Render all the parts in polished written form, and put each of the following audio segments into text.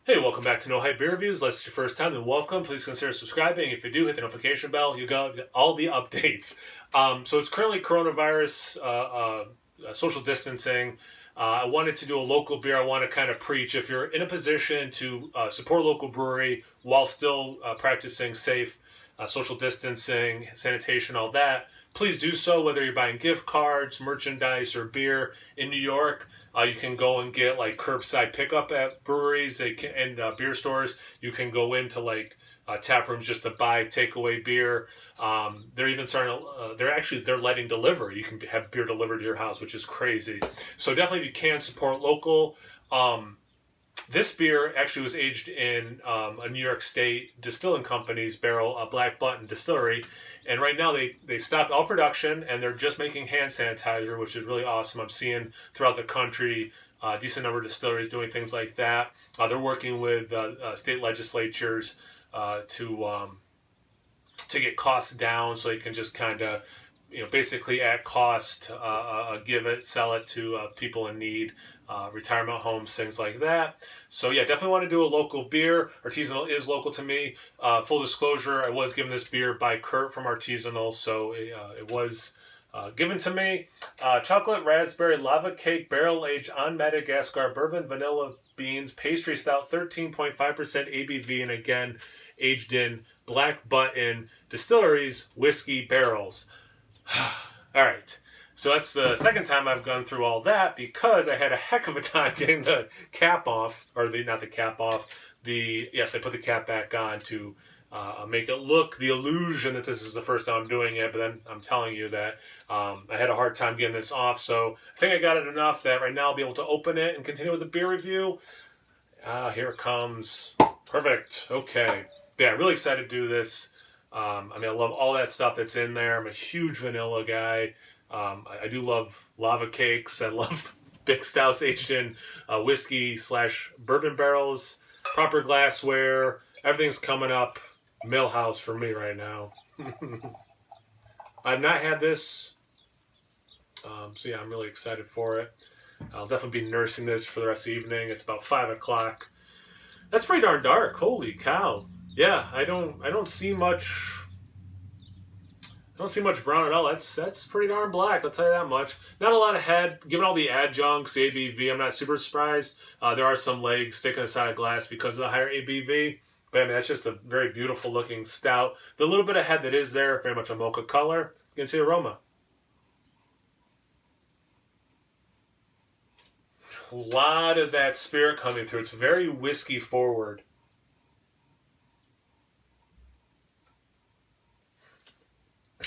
Hey, welcome back to No Hype Beer Reviews. Unless it's your first time, then welcome. Please consider subscribing. If you do, hit the notification bell. You got all the updates. So it's currently coronavirus, social distancing. I wanted to do a local beer. I want to kind of preach. If you're in a position to support a local brewery while still practicing safe social distancing, sanitation, all that, please do so, whether you're buying gift cards, merchandise, or beer. In New York, you can go and get like curbside pickup at breweries and beer stores. You can go into like tap rooms just to buy takeaway beer. They're even starting to, they're letting deliver. You can have beer delivered to your house, which is crazy. So definitely if you can support local. This beer actually was aged in a New York State distilling company's barrel, a Black Button Distillery. And right now they stopped all production and they're just making hand sanitizer, which is really awesome. I'm seeing throughout the country a decent number of distilleries doing things like that. They're working with state legislatures to get costs down so they can just kind of, basically at cost, sell it to people in need, retirement homes, things like that. So yeah, definitely want to do a local beer. Artisanal is local to me. Full disclosure, I was given this beer by Kurt from Artisanal, so it was given to me. Chocolate raspberry lava cake barrel aged on Madagascar bourbon vanilla beans pastry stout 13.5% ABV, and again aged in Black Button Distillery's whiskey barrels. All right. So that's the second time I've gone through all that because I had a heck of a time getting the cap off, or not the cap off. Yes, I put the cap back on to make it look the illusion that this is the first time I'm doing it. But then I'm telling you that I had a hard time getting this off. So I think I got it enough that right now I'll be able to open it and continue with the beer review. Here it comes. Perfect. Okay. Yeah, really excited to do this. I love all that stuff that's in there. I'm a huge vanilla guy. I do love lava cakes. I love big stouts aged in whiskey / bourbon barrels, proper glassware. Everything's coming up Millhouse for me right now. I've not had this, so yeah, I'm really excited for it. I'll definitely be nursing this for the rest of the evening. It's about 5 o'clock. That's pretty darn dark. Holy cow! Yeah, I don't see much. I don't see much brown at all. That's pretty darn black, I'll tell you that much. Not a lot of head. Given all the adjuncts, the ABV, I'm not super surprised. There are some legs sticking inside of glass because of the higher ABV. But that's just a very beautiful looking stout. The little bit of head that is there, very much a mocha color. You can see aroma. A lot of that spirit coming through. It's very whiskey forward.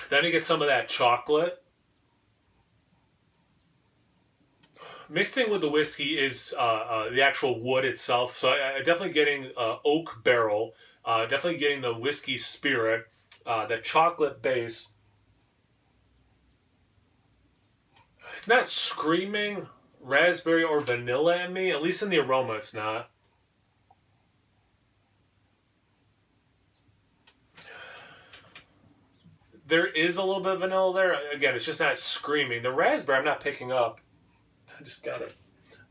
Then you get some of that chocolate. Mixing with the whiskey is the actual wood itself. So I'm definitely getting oak barrel. Definitely getting the whiskey spirit. The chocolate base. It's not screaming raspberry or vanilla at me. At least in the aroma it's not. There is a little bit of vanilla there. Again, it's just not screaming. The raspberry I'm not picking up. I just got it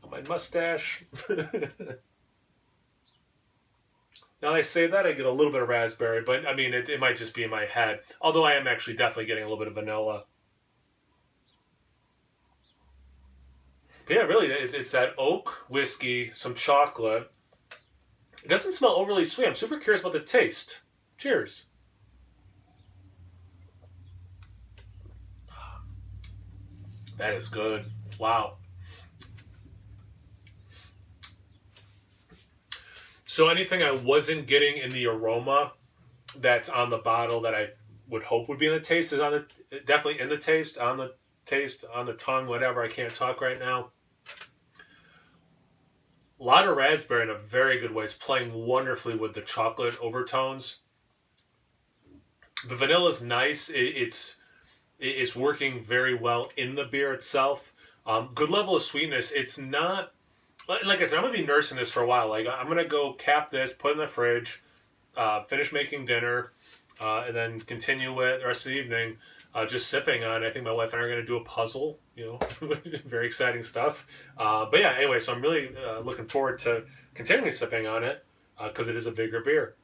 on my mustache. Now I say that, I get a little bit of raspberry, but it might just be in my head. Although I am actually definitely getting a little bit of vanilla. But yeah, really, it's that oak whiskey, some chocolate. It doesn't smell overly sweet. I'm super curious about the taste. Cheers. That is good. Wow. So anything I wasn't getting in the aroma that's on the bottle that I would hope would be in the taste is definitely in the taste, on the tongue, whatever. I can't talk right now. A lot of raspberry in a very good way. It's playing wonderfully with the chocolate overtones. The vanilla is nice. It's working very well in the beer itself. Good level of sweetness. It's not, like I said, I'm going to be nursing this for a while. Like, I'm going to go cap this, put it in the fridge, finish making dinner, and then continue it the rest of the evening, just sipping on it. I think my wife and I are going to do a puzzle, very exciting stuff. But yeah, anyway, so I'm really looking forward to continuing sipping on it because it is a bigger beer.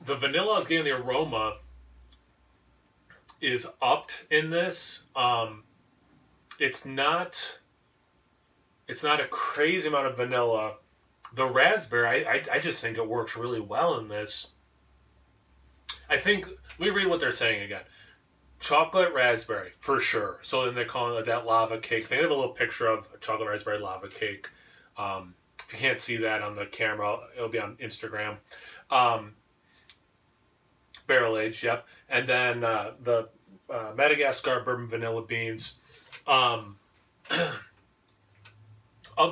The vanilla I was getting, the aroma is upped in this. It's not a crazy amount of vanilla. The raspberry, I just think it works really well in this. I think, let me read what they're saying again. Chocolate raspberry, for sure. So then they're calling it that lava cake thing. I have a little picture of a chocolate raspberry lava cake. If you can't see that on the camera, it'll be on Instagram. Barrel aged, yep. And then the Madagascar bourbon vanilla beans. Of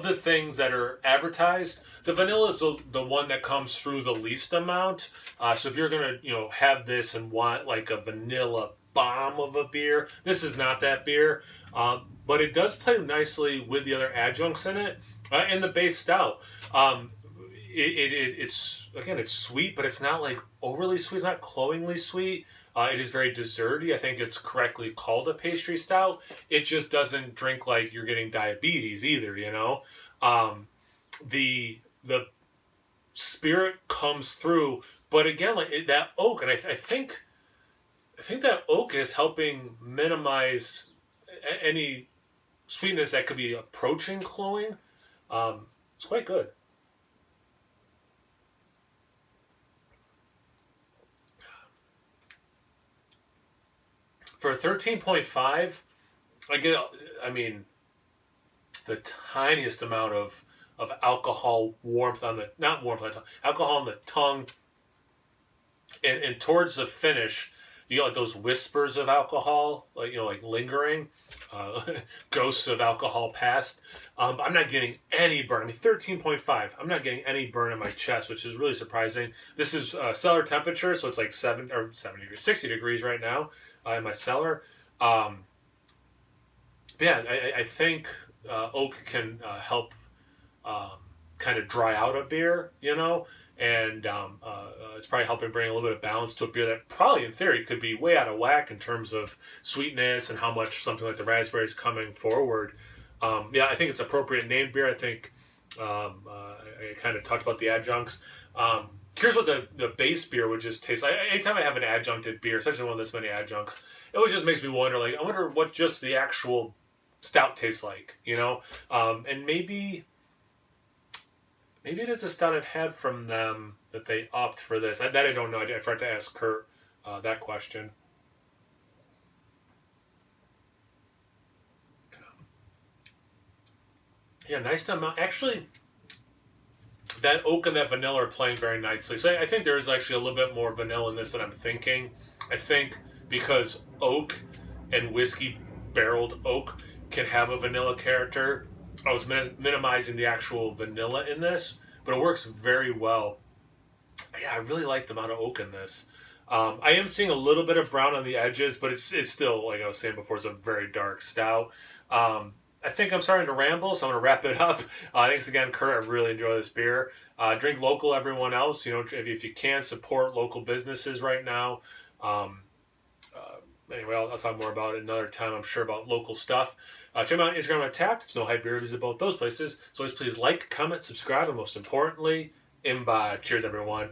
the things that are advertised, the vanilla is the one that comes through the least amount. So if you're gonna, have this and want like a vanilla bomb of a beer, this is not that beer. But it does play nicely with the other adjuncts in it, and the base stout. It's sweet, but it's not like overly sweet. It's not cloyingly sweet. It is very desserty. I think it's correctly called a pastry stout. It just doesn't drink like you're getting diabetes either, The spirit comes through, but again, like that oak, and I think that oak is helping minimize any sweetness that could be approaching cloying. It's quite good. For 13.5, the tiniest amount of alcohol warmth on the, not warmth on the tongue, alcohol on the tongue. And towards the finish, you get like those whispers of alcohol, like lingering, ghosts of alcohol past. I'm not getting any burn. 13.5. I'm not getting any burn in my chest, which is really surprising. This is cellar temperature, so it's like 60 degrees right now in my cellar. I think oak can help kind of dry out a beer, and it's probably helping bring a little bit of balance to a beer that probably, in theory, could be way out of whack in terms of sweetness and how much something like the raspberry is coming forward. I think it's appropriate named beer. I think I kind of talked about the adjuncts. Curious what the base beer would just taste like. Anytime I have an adjuncted beer, especially one with this many adjuncts, it always just makes me wonder, I wonder what just the actual stout tastes like, and maybe it is a stout I've had from them that they upped for this. That I don't know. I forgot to ask Kurt that question. Yeah, nice amount. Actually, that oak and that vanilla are playing very nicely. So I think there is actually a little bit more vanilla in this than I'm thinking. I think because oak and whiskey, barreled oak, can have a vanilla character, I was minimizing the actual vanilla in this, but it works very well. Yeah, I really like the amount of oak in this. I am seeing a little bit of brown on the edges, but it's still, like I was saying before, it's a very dark stout. I think I'm starting to ramble, so I'm going to wrap it up. Thanks again, Kurt. I really enjoy this beer. Drink local, everyone else. If you can, support local businesses right now. Anyway, I'll talk more about it another time, I'm sure, about local stuff. Check me out on Instagram and Tapped. It's No Hype Beer Reviews at both those places. So always please like, comment, subscribe, and most importantly, imbibe. Cheers, everyone.